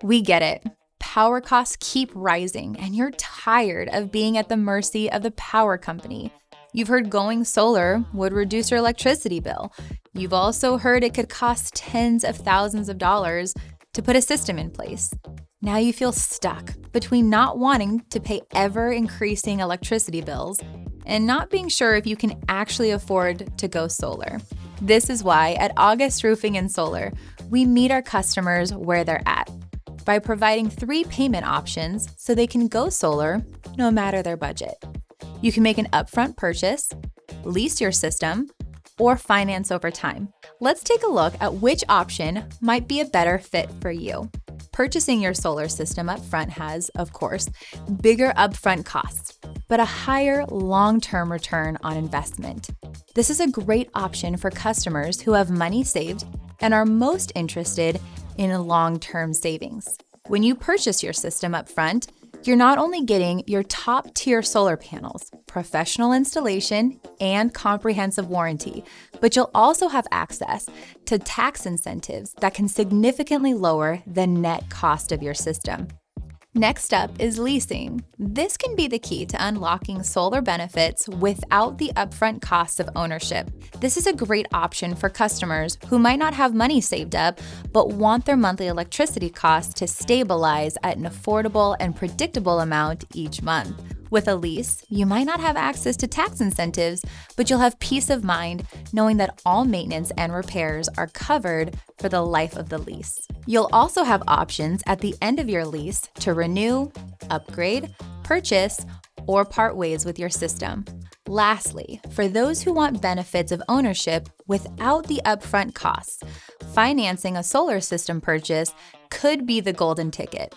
We get it. Power costs keep rising, and you're tired of being at the mercy of the power company. You've heard going solar would reduce your electricity bill. You've also heard it could cost tens of thousands of dollars to put a system in place. Now you feel stuck between not wanting to pay ever-increasing electricity bills and not being sure if you can actually afford to go solar. This is why at August Roofing and Solar, we meet our customers where they're at by providing 3 payment options so they can go solar no matter their budget. You can make an upfront purchase, lease your system, or finance over time. Let's take a look at which option might be a better fit for you. Purchasing your solar system up front has, of course, bigger upfront costs, but a higher long-term return on investment. This is a great option for customers who have money saved and are most interested in long-term savings. When you purchase your system up front, you're not only getting your top-tier solar panels, professional installation, and comprehensive warranty, but you'll also have access to tax incentives that can significantly lower the net cost of your system. Next up is leasing. This can be the key to unlocking solar benefits without the upfront costs of ownership. This is a great option for customers who might not have money saved up but want their monthly electricity costs to stabilize at an affordable and predictable amount each month. With a lease, you might not have access to tax incentives, but you'll have peace of mind knowing that all maintenance and repairs are covered for the life of the lease. You'll also have options at the end of your lease to renew, upgrade, purchase, or part ways with your system. Lastly, for those who want benefits of ownership without the upfront costs, financing a solar system purchase could be the golden ticket.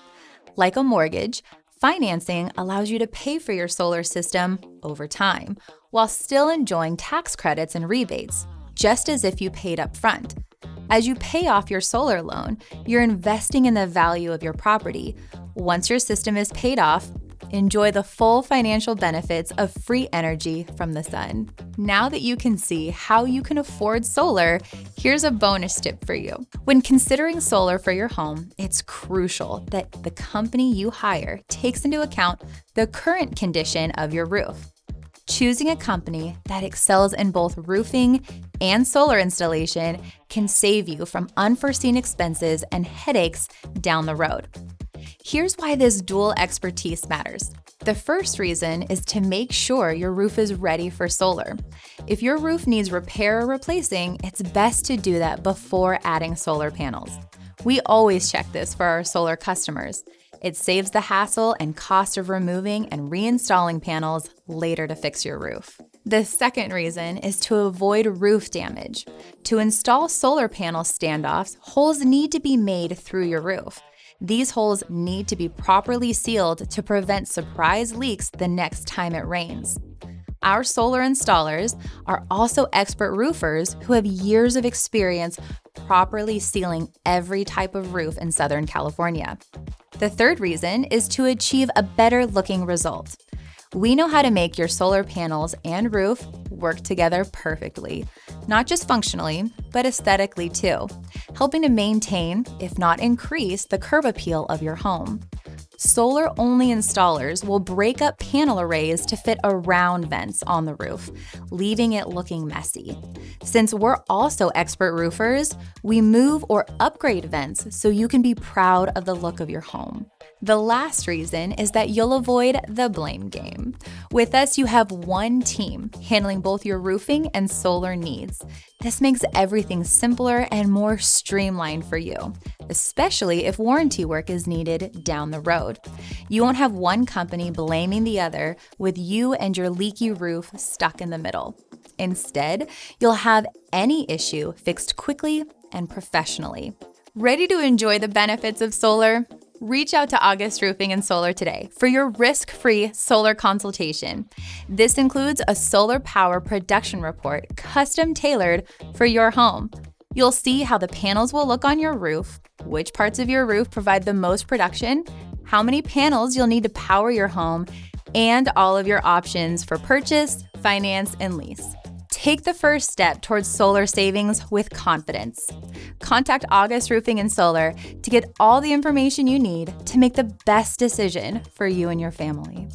Like a mortgage, financing allows you to pay for your solar system over time while still enjoying tax credits and rebates, just as if you paid up front. As you pay off your solar loan, you're investing in the value of your property. Once your system is paid off, enjoy the full financial benefits of free energy from the sun. Now that you can see how you can afford solar, here's a bonus tip for you. When considering solar for your home, it's crucial that the company you hire takes into account the current condition of your roof. Choosing a company that excels in both roofing and solar installation can save you from unforeseen expenses and headaches down the road. Here's why this dual expertise matters. The first reason is to make sure your roof is ready for solar. If your roof needs repair or replacing, it's best to do that before adding solar panels. We always check this for our solar customers. It saves the hassle and cost of removing and reinstalling panels later to fix your roof. The second reason is to avoid roof damage. To install solar panel standoffs, holes need to be made through your roof. These holes need to be properly sealed to prevent surprise leaks the next time it rains. Our solar installers are also expert roofers who have years of experience properly sealing every type of roof in Southern California. The third reason is to achieve a better looking result. We know how to make your solar panels and roof work together perfectly, not just functionally, but aesthetically too, helping to maintain, if not increase, the curb appeal of your home. Solar-only installers will break up panel arrays to fit around vents on the roof, leaving it looking messy. Since we're also expert roofers, we move or upgrade vents so you can be proud of the look of your home. The last reason is that you'll avoid the blame game. With us, you have one team handling both your roofing and solar needs. This makes everything simpler and more streamlined for you, especially if warranty work is needed down the road. You won't have one company blaming the other with you and your leaky roof stuck in the middle. Instead, you'll have any issue fixed quickly and professionally. Ready to enjoy the benefits of solar? Reach out to August Roofing and Solar today for your risk-free solar consultation. This includes a solar power production report custom-tailored for your home. You'll see how the panels will look on your roof, which parts of your roof provide the most production, how many panels you'll need to power your home, and all of your options for purchase, finance, and lease. Take the first step towards solar savings with confidence. Contact August Roofing and Solar to get all the information you need to make the best decision for you and your family.